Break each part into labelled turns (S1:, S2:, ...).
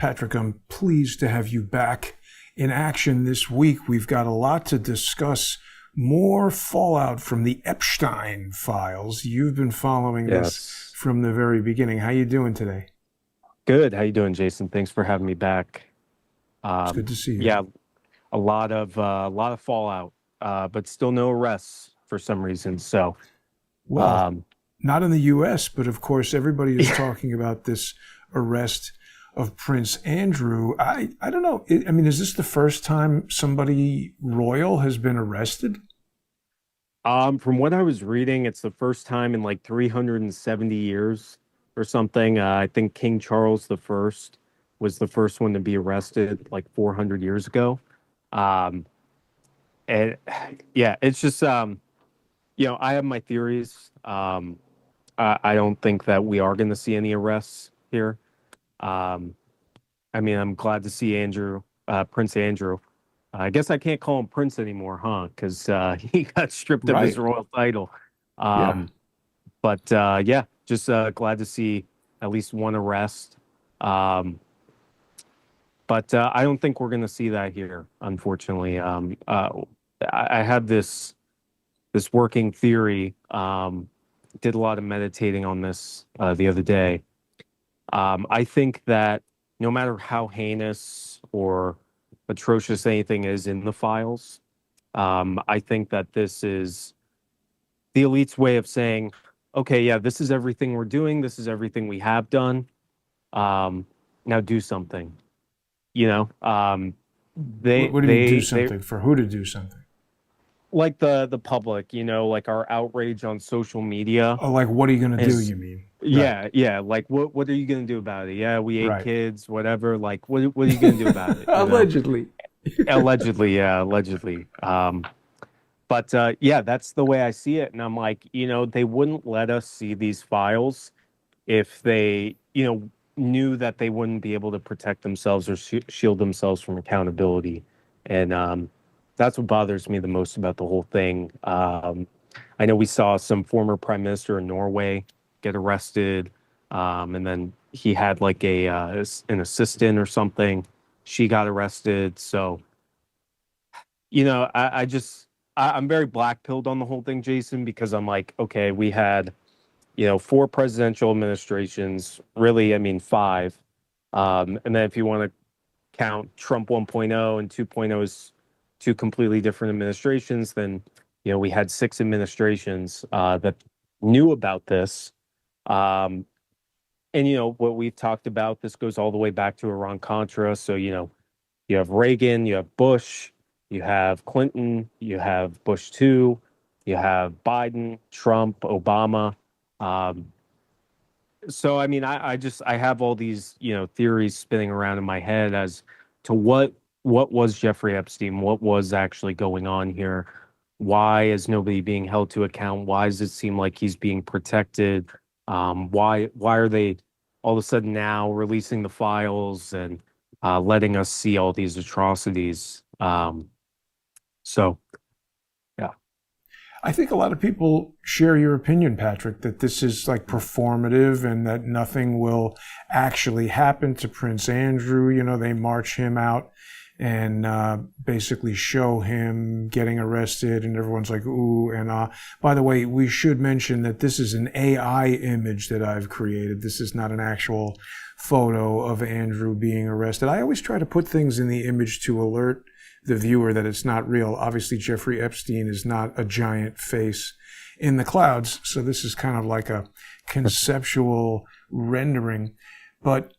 S1: Patrick, I'm pleased to have you back in action this week. We've got a lot to discuss. More fallout from the Epstein files. You've been following this from the very beginning. How you doing today?
S2: Good. How you doing, Jason? Thanks for having me back.
S1: It's good to see you.
S2: Yeah, a lot of fallout, but still no arrests for some reason. So,
S1: Well,
S2: um,
S1: not in the U.S., but of course everybody is talking about this arrest of Prince Andrew. I don't know. I mean, is this the first time somebody royal has been arrested?
S2: from what I was reading, it's the first time in like 370 years or something. I think King Charles the First was the first one to be arrested like 400 years ago. Um, and yeah, it's just I have my theories. I don't think that we are going to see any arrests here. Um, I mean, I'm glad to see Prince Andrew. I guess I can't call him Prince anymore, huh? Because he got stripped of his
S1: Right.
S2: royal title.
S1: Yeah.
S2: Um, but yeah, just glad to see at least one arrest. Um, but I don't think we're going to see that here, unfortunately. I have this working theory. Did a lot of meditating on this the other day. I think that no matter how heinous or atrocious anything is in the files, I think that this is the elite's way of saying, okay, yeah, this is everything we're doing. This is everything we have done. Um, Now do something. You know,
S1: What do you mean do something? For who to do something?
S2: like the public, like our outrage on social media
S1: Oh, like what are you going to do,
S2: is.
S1: you mean? Right.
S2: Yeah. Like, what are you gonna do about it? Yeah, we ate
S1: Right.
S2: kids, whatever. Like, what are you gonna do about it?
S1: Allegedly.
S2: Allegedly, yeah, allegedly. But yeah, that's the way I see it. And I'm like, they wouldn't let us see these files if they, knew that they wouldn't be able to protect themselves or shield themselves from accountability. And that's what bothers me the most about the whole thing. I know we saw some former prime minister in Norway get arrested, and then he had like an assistant or something. She got arrested. So, I'm very black pilled on the whole thing, Jason, because I'm like, okay, we had, four presidential administrations, really, I mean, five. And then if you want to count Trump 1.0 and 2.0 as two completely different administrations, then, we had six administrations that knew about this. Um, and, what we've talked about, this goes all the way back to Iran-Contra. So, you have Reagan, you have Bush, you have Clinton, you have Bush 2, you have Biden, Trump, Obama. Um, so, I mean, I have all these, theories spinning around in my head as to what was Jeffrey Epstein? What was actually going on here? Why is nobody being held to account? Why does it seem like he's being protected? Why are they all of a sudden now releasing the files and letting us see all these atrocities? So yeah.
S1: I think a lot of people share your opinion, Patrick, that this is like performative and that nothing will actually happen to Prince Andrew. They march him out and basically show him getting arrested, and everyone's like, ooh, and by the way, we should mention that this is an AI image that I've created. This is not an actual photo of Andrew being arrested. I always try to put things in the image to alert the viewer that it's not real. Obviously, Jeffrey Epstein is not a giant face in the clouds, so this is kind of like a conceptual rendering. But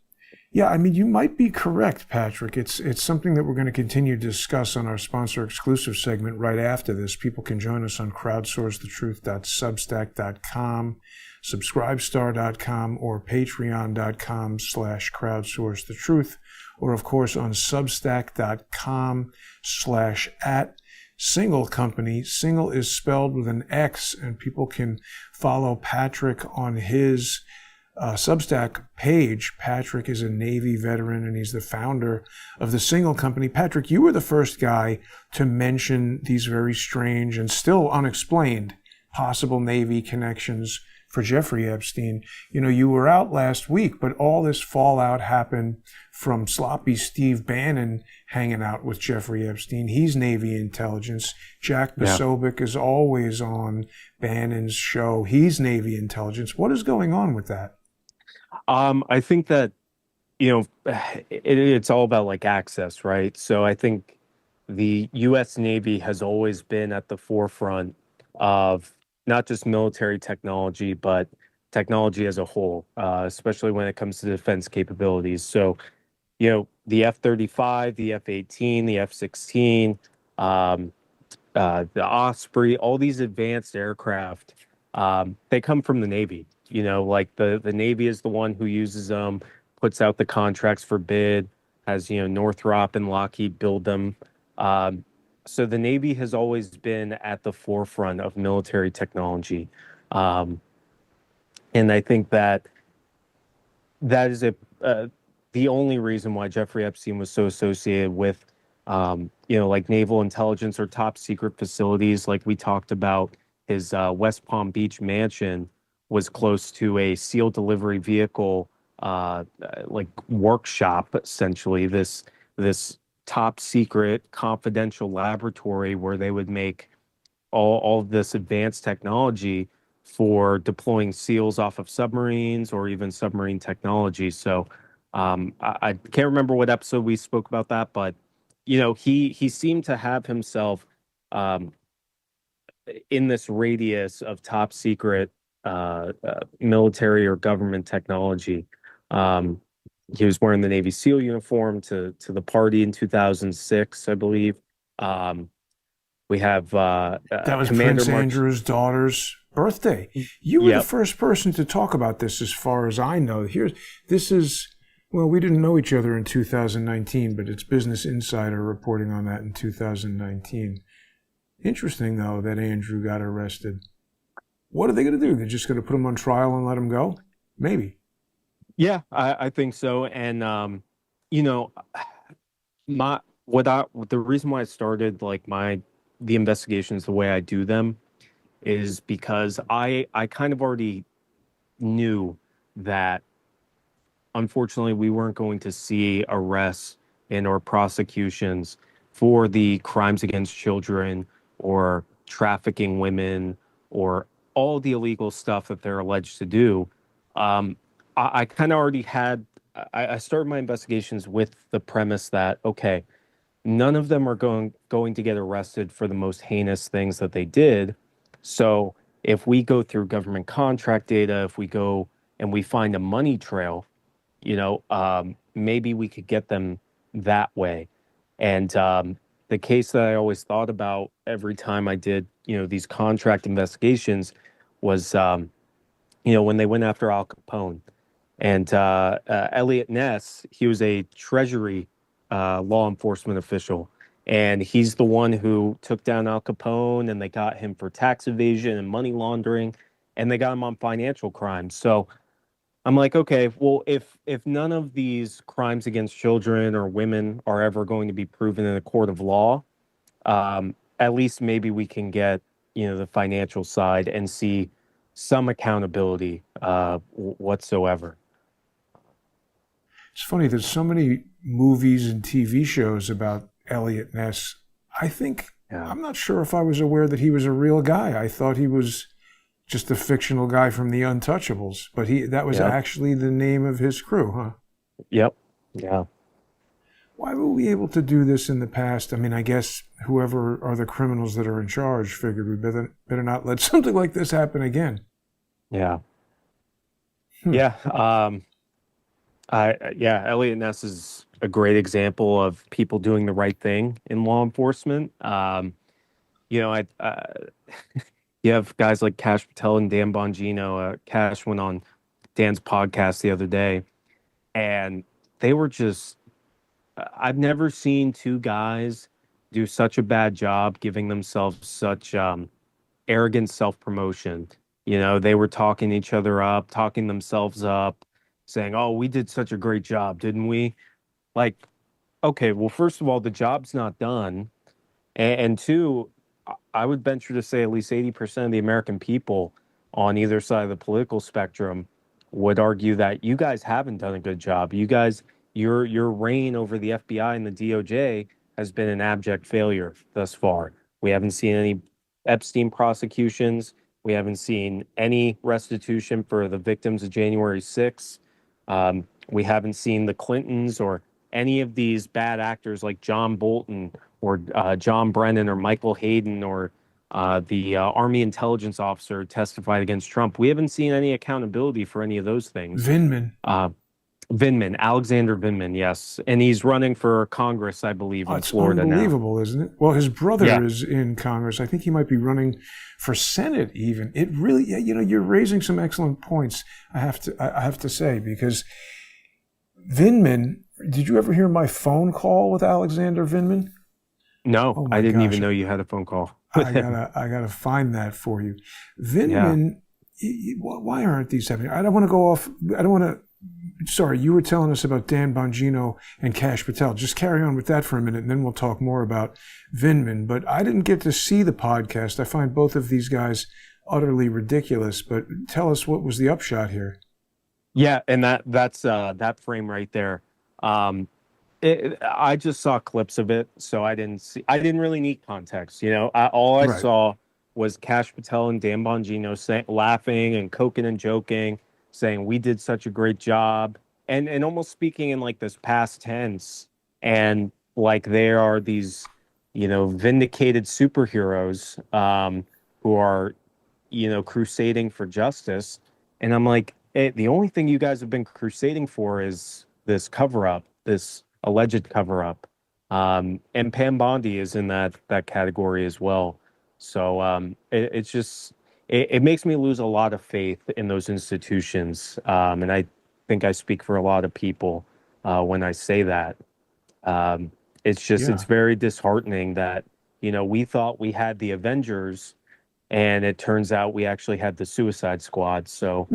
S1: yeah, I mean, you might be correct, Patrick. It's something that we're going to continue to discuss on our sponsor exclusive segment right after this. People can join us on crowdsourcethetruth.substack.com, subscribestar.com, or patreon.com/crowdsourcethetruth, or of course on substack.com/@single company. Single is spelled with an X, and people can follow Patrick on his Substack page. Patrick is a Navy veteran, and he's the founder of the Single Company. Patrick, you were the first guy to mention these very strange and still unexplained possible Navy connections for Jeffrey Epstein. You were out last week, but all this fallout happened from sloppy Steve Bannon hanging out with Jeffrey Epstein. He's Navy intelligence. Jack
S2: Yeah.
S1: Posobiec is always on Bannon's show. He's Navy intelligence. What is going on with that?
S2: I think that, it's all about like access, right? So I think the U.S. Navy has always been at the forefront of not just military technology, but technology as a whole, especially when it comes to defense capabilities. So, the F-35, the F-18, the F-16, um, the Osprey, all these advanced aircraft, they come from the Navy. Like the Navy is the one who uses them, puts out the contracts for bid, has, Northrop and Lockheed build them. Um, so the Navy has always been at the forefront of military technology. Um, and I think that that is the only reason why Jeffrey Epstein was so associated with, like naval intelligence or top secret facilities. Like we talked about, his West Palm Beach mansion was close to a SEAL delivery vehicle, like workshop, essentially. This top secret confidential laboratory where they would make all of this advanced technology for deploying SEALs off of submarines or even submarine technology. So I can't remember what episode we spoke about that, but he seemed to have himself um, in this radius of top secret military or government technology. Um, he was wearing the Navy SEAL uniform to the party in 2006, I believe. Um, we have
S1: That was
S2: Commander
S1: Prince
S2: March.
S1: Andrew's daughter's birthday. You were the
S2: Yep.
S1: first person to talk about this, as far as I know. This is, well, we didn't know each other in 2019, but it's Business Insider reporting on that in 2019. Interesting, though, that Andrew got arrested. What are they going to do? They're just going to put him on trial and let him go? Maybe.
S2: Yeah, I think so. And you know, my what I the reason why I started like the investigations the way I do them is because I kind of already knew that unfortunately we weren't going to see arrests and or prosecutions for the crimes against children or trafficking women or all the illegal stuff that they're alleged to do. I kind of already had I started my investigations with the premise that okay, none of them are going to get arrested for the most heinous things that they did. So if we go through government contract data, if we go and we find a money trail, maybe we could get them that way. And the case that I always thought about every time I did, these contract investigations was, when they went after Al Capone. And Elliot Ness, he was a Treasury law enforcement official. And he's the one who took down Al Capone and they got him for tax evasion and money laundering and they got him on financial crimes. So I'm like, okay, well, if none of these crimes against children or women are ever going to be proven in a court of law, at least maybe we can get, the financial side and see some accountability whatsoever.
S1: It's funny, there's so many movies and TV shows about Elliot Ness. I think,
S2: Yeah.
S1: I'm not sure if I was aware that he was a real guy. I thought he was just a fictional guy from the Untouchables, but that was
S2: Yep.
S1: actually the name of his crew, huh?
S2: Yep. Yeah.
S1: Why were we able to do this in the past? I mean, I guess whoever are the criminals that are in charge figured we better not let something like this happen again.
S2: Yeah.
S1: Hmm.
S2: Yeah. Yeah, Elliot Ness is a great example of people doing the right thing in law enforcement. I you have guys like Cash Patel and Dan Bongino. Cash went on Dan's podcast the other day, and they were just. I've never seen two guys do such a bad job giving themselves such arrogant self promotion. They were talking each other up, talking themselves up, saying, "Oh, we did such a great job, didn't we?" Like, okay, well, first of all, the job's not done, and two, I would venture to say at least 80% of the American people on either side of the political spectrum would argue that you guys haven't done a good job. You guys your reign over the FBI and the DOJ has been an abject failure thus far. We haven't seen any Epstein prosecutions. We haven't seen any restitution for the victims of January 6th. We haven't seen the Clintons or any of these bad actors like John Bolton or John Brennan or Michael Hayden or the Army intelligence officer testified against Trump. We haven't seen any accountability for any of those things.
S1: Vindman.
S2: Vindman, Alexander Vindman, yes. And he's running for Congress, I believe,
S1: Oh,
S2: in
S1: it's
S2: Florida now.
S1: unbelievable, isn't it? Well, his brother
S2: Yeah.
S1: is in Congress. I think he might be running for Senate even. It really, yeah, you're raising some excellent points, I have to say, because Vindman, did you ever hear my phone call with Alexander Vindman?
S2: No,
S1: Oh my
S2: I didn't
S1: gosh.
S2: even know you had a phone call with him.
S1: I gotta find that for you.
S2: Yeah.
S1: Vindman, why aren't these happening? I don't want to go off. I don't want to. Sorry, you were telling us about Dan Bongino and Kash Patel. Just carry on with that for a minute, and then we'll talk more about Vindman. But I didn't get to see the podcast. I find both of these guys utterly ridiculous. But tell us, what was the upshot here?
S2: Yeah, and that's that frame right there. I just saw clips of it, so I didn't really need context. All I
S1: Right.
S2: saw was Kash Patel and Dan Bongino laughing and coking and joking, saying we did such a great job, and almost speaking in like this past tense, and like they are these, vindicated superheroes, who are, crusading for justice. And I'm like, the only thing you guys have been crusading for is this cover up, this alleged cover up. And Pam Bondi is in that category as well. So it's just it makes me lose a lot of faith in those institutions. And I think I speak for a lot of people when I say that. Um, it's
S1: Yeah.
S2: very disheartening that, we thought we had the Avengers, and it turns out we actually had the Suicide Squad. So,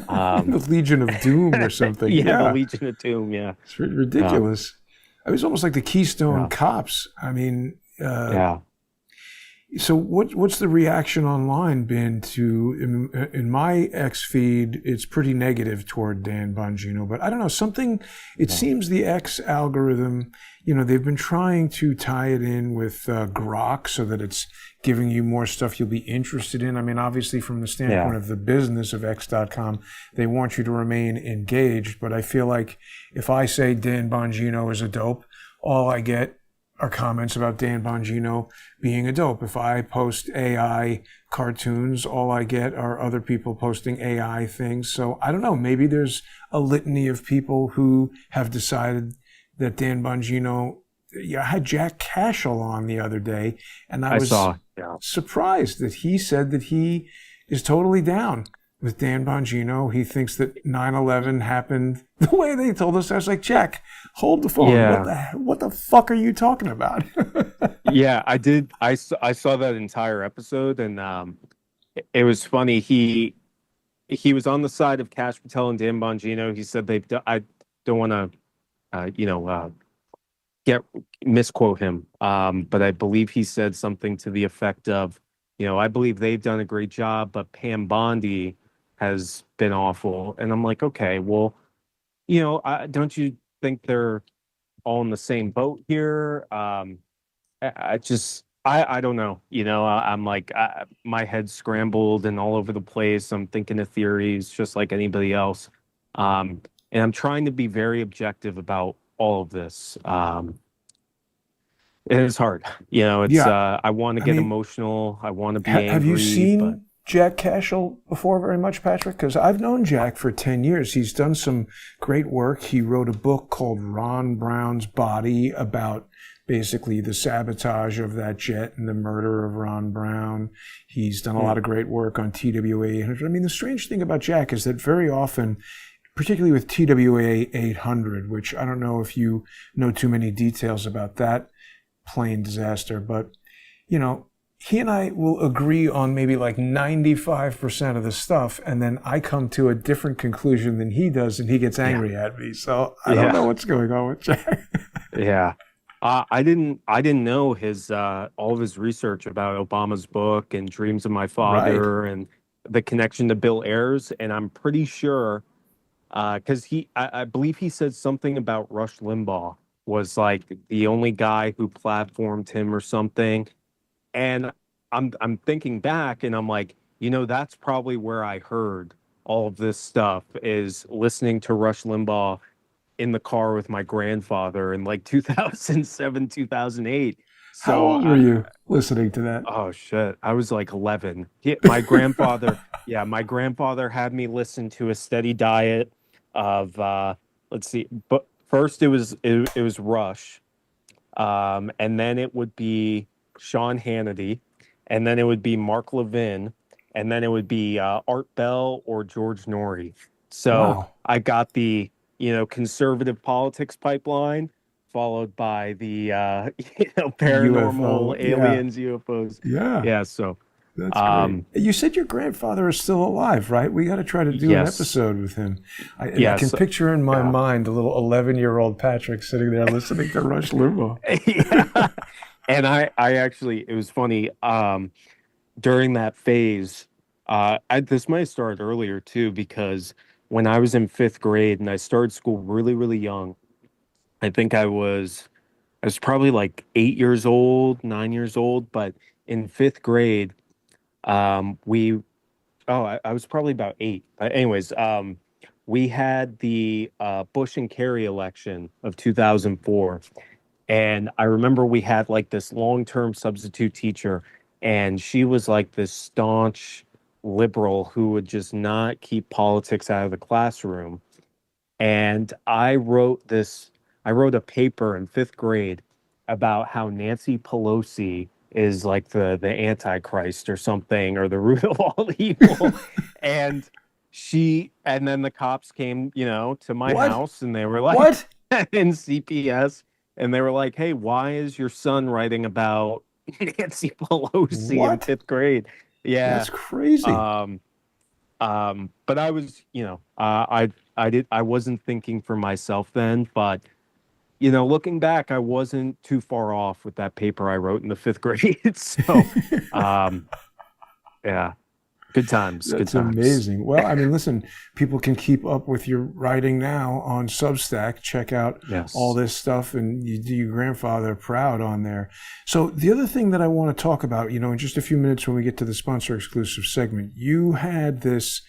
S2: um,
S1: The Legion of Doom or something.
S2: yeah, the
S1: Yeah.
S2: Legion of Doom. Yeah,
S1: It's
S2: uh,
S1: ridiculous. It was almost like the Keystone
S2: yeah,
S1: Cops. I mean,
S2: yeah.
S1: so what's the reaction online been to in my X feed? It's pretty negative toward Dan Bongino, but I don't know, something. It
S2: Yeah.
S1: seems the X algorithm, they've been trying to tie it in with Grok so that it's giving you more stuff you'll be interested in. I mean, obviously from the standpoint
S2: Yeah.
S1: of the business of X.com, they want you to remain engaged. But I feel like if I say Dan Bongino is a dope, all I get are comments about Dan Bongino being a dope. If I post AI cartoons, all I get are other people posting AI things. So I don't know, maybe there's a litany of people who have decided that Dan Bongino, I had Jack Cashel on the other day, and I
S2: I
S1: was
S2: saw. Yeah,
S1: surprised that he said that he is totally down with Dan Bongino. He thinks that 9/11 happened the way they told us. I was like, Jack, hold the phone.
S2: yeah,
S1: What the fuck are you talking about?
S2: yeah. I did. I saw that entire episode, and it was funny. He was on the side of Kash Patel and Dan Bongino. He said I don't want to, get misquote him. But I believe he said something to the effect of, I believe they've done a great job, but Pam Bondi has been awful. And I'm like, okay, well, don't you think they're all in the same boat here? I don't know. I'm like, my head's scrambled and all over the place. I'm thinking of theories just like anybody else. And I'm trying to be very objective about all of this. It is hard. It's
S1: Yeah,
S2: I want to
S1: I
S2: get
S1: mean,
S2: emotional. I want to be
S1: have you
S2: angry, but
S1: seen Jack Cashel before very much, Patrick? Because I've known Jack for 10 years. He's done some great work. He wrote a book called Ron Brown's Body about basically the sabotage of that jet and the murder of Ron Brown. He's done a lot of great work on TWA 800. I mean, the strange thing about Jack is that very often, particularly with TWA 800, which I don't know if you know too many details about that plane disaster, but he and I will agree on maybe like 95% of the stuff, and then I come to a different conclusion than he does, and he gets
S2: yeah,
S1: angry at me. So I don't
S2: yeah,
S1: know what's going on with Jack.
S2: yeah. I didn't know his all of his research about Obama's book and Dreams of My
S1: Right.
S2: Father and the connection to Bill Ayers, and I'm pretty sure Because I believe he said something about Rush Limbaugh was like the only guy who platformed him or something. And I'm thinking back and I'm like, that's probably where I heard all of this stuff is listening to Rush Limbaugh in the car with my grandfather in like 2007, 2008.
S1: How
S2: So
S1: old were you listening to that?
S2: oh shit, I was like 11. My grandfather, yeah, my grandfather had me listen to a steady diet of let's see, but first it was Rush, and then it would be Sean Hannity, and then it would be Mark Levin, and then it would be Art Bell or George Norrie. So
S1: Wow.
S2: I got the conservative politics pipeline, followed by the
S1: UFO.
S2: paranormal
S1: Yeah.
S2: aliens, UFOs.
S1: Yeah.
S2: Yeah. So
S1: That's great.
S2: um,
S1: You said your grandfather is still alive, right? We got to try to do an
S2: yes,
S1: episode with him. I can
S2: yes,
S1: picture in my
S2: yeah,
S1: mind a little 11-year-old Patrick sitting there listening to Rush Limbaugh.
S2: yeah. And I actually, it was funny. During that phase, this might have started earlier too, because when I was in fifth grade and I started school really, really young, I think I was probably like 8 years old, 9 years old, but in fifth grade, we I was probably about eight. But anyways, we had the Bush and Kerry election of 2004. And I remember we had like this long-term substitute teacher, and she was like this staunch liberal who would just not keep politics out of the classroom. And I wrote a paper in fifth grade about how Nancy Pelosi is like the Antichrist or something, or the root of all evil. And and then the cops came, to my
S1: What?
S2: house and they were like,
S1: What?
S2: in CPS, and they were like, "Hey, why is your son writing about Nancy Pelosi in
S1: What?
S2: fifth grade?" Yeah.
S1: That's crazy.
S2: Um, but I was, I wasn't thinking for myself then, but looking back, I wasn't too far off with that paper I wrote in the fifth grade. So, um, yeah, good times, good
S1: That's
S2: times.
S1: amazing. Well, I mean, listen, people can keep up with your writing now on Substack. Check out all
S2: Yes.
S1: this stuff and you do your grandfather proud on there. So, the other thing that I want to talk about, in just a few minutes when we get to the sponsor exclusive segment, you had this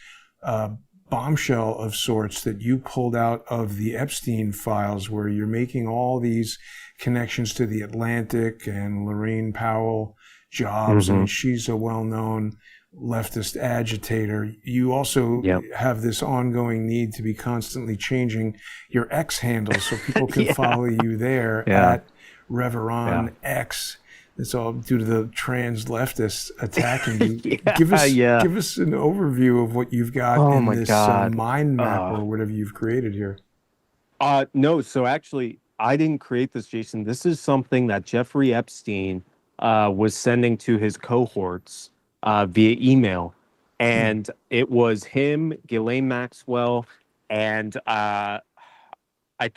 S1: uh, bombshell of sorts that you pulled out of the Epstein files where you're making all these connections to the Atlantic and Lorraine Powell jobs. I mean,
S2: Mm-hmm.
S1: she's a well known leftist agitator. You also
S2: Yep.
S1: have this ongoing need to be constantly changing your X handle so people can
S2: Yeah.
S1: follow you there
S2: Yeah.
S1: at Reveron
S2: Yeah.
S1: X. It's all due to the trans leftists attacking you.
S2: Yeah. Yeah.
S1: Give us an overview of what you've got
S2: Oh
S1: in
S2: my
S1: this
S2: God.
S1: mind map
S2: Uh,
S1: or whatever you've created here.
S2: no, so actually, I didn't create this, Jason. This is something that Jeffrey Epstein was sending to his cohorts via email.
S1: Hmm.
S2: And it was him, Ghislaine Maxwell, and I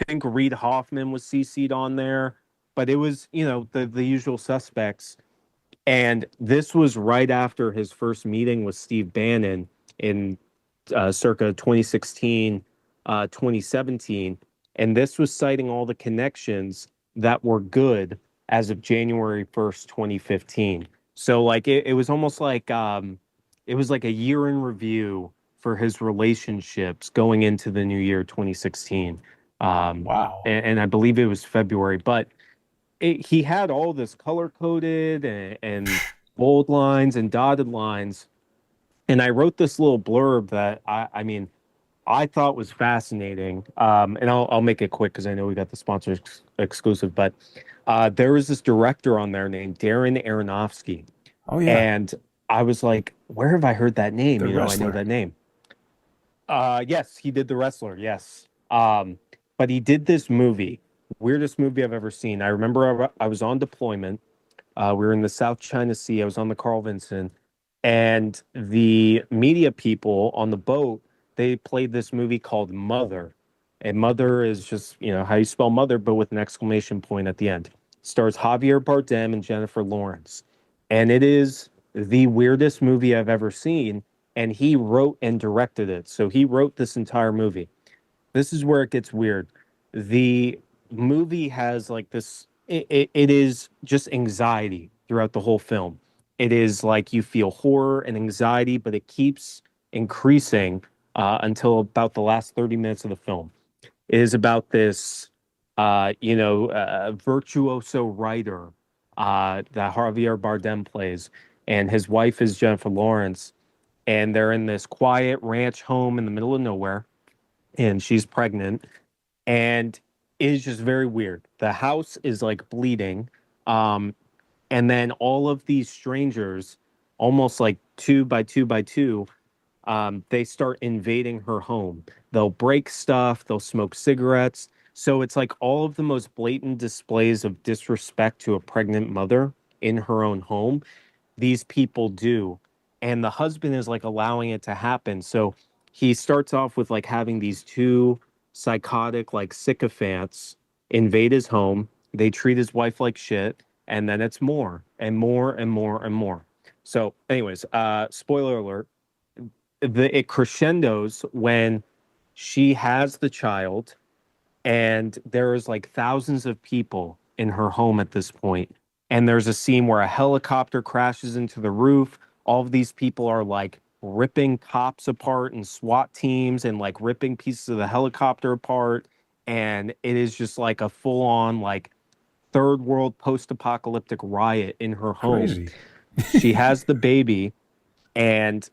S2: think Reid Hoffman was CC'd on there. But it was, the usual suspects. And this was right after his first meeting with Steve Bannon in circa 2016, 2017. And this was citing all the connections that were good as of January 1st, 2015. So like it was almost like it was like a year in review for his relationships going into the new year 2016.
S1: Wow.
S2: And I believe it was February, but he had all this color coded and bold lines and dotted lines. And I wrote this little blurb that I mean, I thought was fascinating. And I'll make it quick because I know we got the sponsor exclusive. But there was this director on there named Darren Aronofsky,
S1: Oh, yeah.
S2: and I was like, where have I heard that name?
S1: The
S2: I know
S1: wrestler.
S2: that name. Yes, he did The Wrestler. Yes. But he did this movie, weirdest movie I've ever seen. I remember I was on deployment. We were in the South China Sea. I was on the Carl Vinson, and the media people on the boat, they played this movie called Mother. And Mother is just, how you spell mother, but with an exclamation point at the end. Stars Javier Bardem and Jennifer Lawrence. And it is the weirdest movie I've ever seen. And he wrote and directed it. So he wrote this entire movie. this is where it gets weird. The movie has like this, it is just anxiety throughout the whole film. It is like you feel horror and anxiety, but it keeps increasing until about the last 30 minutes of the film. It is about this, virtuoso writer that Javier Bardem plays, and his wife is Jennifer Lawrence, and they're in this quiet ranch home in the middle of nowhere, and she's pregnant, and it is just very weird. The house is like bleeding, um, and then all of these strangers, almost like two by two by two, they start invading her home. They'll break stuff, they'll smoke cigarettes. So it's like all of the most blatant displays of disrespect to a pregnant mother in her own home, these people do. And the husband is like allowing it to happen. So he starts off with like having these two psychotic, like sycophants invade his home. They treat his wife like shit. And then it's more and more and more and more. So, anyways, spoiler alert, it crescendos when she has the child, and there's like thousands of people in her home at this point, and there's a scene where a helicopter crashes into the roof. All of these people are like ripping cops apart and SWAT teams, and like ripping pieces of the helicopter apart, and it is just like a full-on like third world post-apocalyptic riot in her home.
S1: Crazy.
S2: She has the baby, and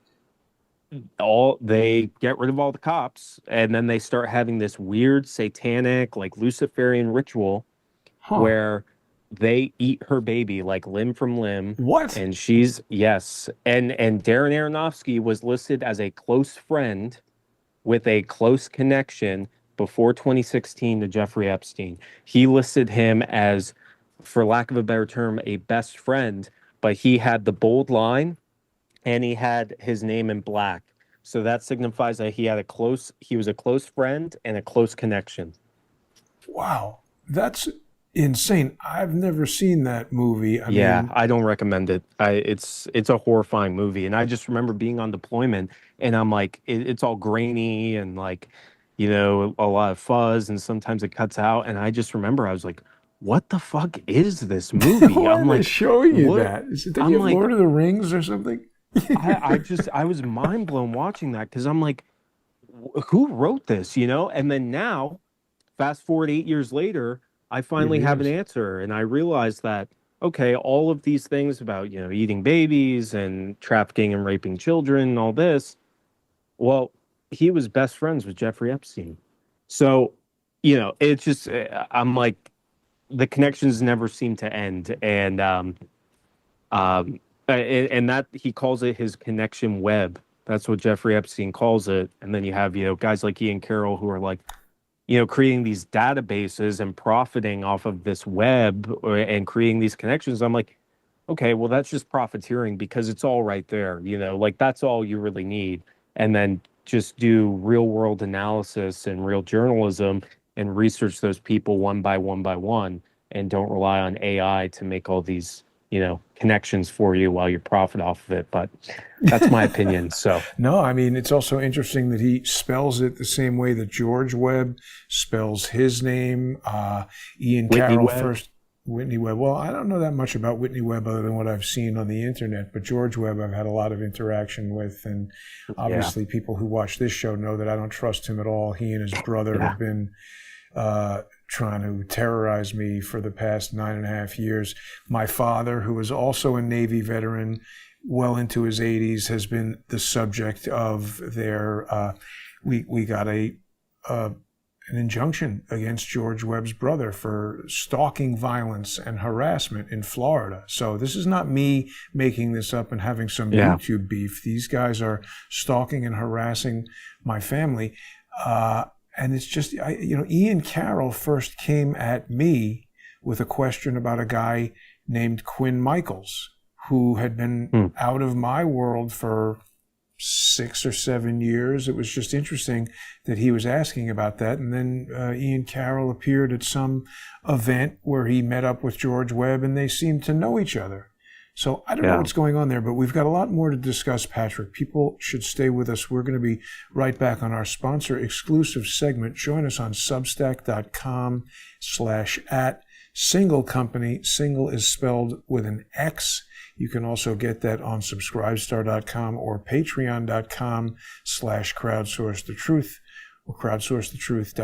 S2: all they get rid of all the cops, and then they start having this weird satanic like Luciferian ritual
S1: Huh.
S2: where they eat her baby like limb from limb.
S1: What?
S2: And she's, yes, and Darren Aronofsky was listed as a close friend with a close connection before 2016 to Jeffrey Epstein. He listed him as, for lack of a better term, a best friend, but he had the bold line and he had his name in black. So that signifies that he was a close friend and a close connection.
S1: Wow. That's insane. I've never seen that movie. I
S2: Yeah,
S1: mean,
S2: I don't recommend it. It's a horrifying movie, and I just remember being on deployment, and I'm like, it's all grainy and like, a lot of fuzz, and sometimes it cuts out, and I just remember I was like, what the fuck is this movie?
S1: why
S2: I'm
S1: are they
S2: like,
S1: showing you
S2: what?
S1: that? Is it that you
S2: I'm
S1: have
S2: like,
S1: Lord of the Rings or something?
S2: I was mind blown watching that because I'm like, who wrote this? And then now, fast forward 8 years later, I
S1: It
S2: finally have an
S1: is.
S2: answer, and I realized that, okay, all of these things about eating babies and trafficking and raping children and all this, well, he was best friends with Jeffrey Epstein. So it's just, I'm like, the connections never seem to end. And that he calls it his connection web. That's what Jeffrey Epstein calls it. And then you have, guys like Ian Carroll who are like, creating these databases and profiting off of this web, and creating these connections. I'm like, okay, well, that's just profiteering because it's all right there, like that's all you really need. And then just do real world analysis and real journalism and research those people one by one by one, and don't rely on AI to make all these, connections for you while you profit off of it. But that's my opinion. So
S1: No, I mean, it's also interesting that he spells it the same way that George Webb spells his name. Ian
S2: Whitney
S1: Carroll
S2: Webb.
S1: first, Whitney Webb. Well, I don't know that much about Whitney Webb other than what I've seen on the internet, but George Webb I've had a lot of interaction with. And
S2: Yeah.
S1: obviously, people who watch this show know that I don't trust him at all. He and his brother
S2: Yeah.
S1: have been trying to terrorize me for the past 9.5 years. My father, who was also a Navy veteran, well into his 80s, has been the subject of their. We got an injunction against George Webb's brother for stalking violence and harassment in Florida. So this is not me making this up and having some
S2: Yeah.
S1: YouTube beef. These guys are stalking and harassing my family. And it's just, Ian Carroll first came at me with a question about a guy named Quinn Michaels, who had been out of my world for 6 or 7 years. It was just interesting that he was asking about that. And then Ian Carroll appeared at some event where he met up with George Webb, and they seemed to know each other. So I don't know what's going on there, but we've got a lot more to discuss, Patrick. People should stay with us. We're going to be right back on our sponsor exclusive segment. Join us on substack.com/@singlecompany. Single is spelled with an X. You can also get that on subscribestar.com or patreon.com/crowdsourcethetruth or crowdsourcethetruth.com.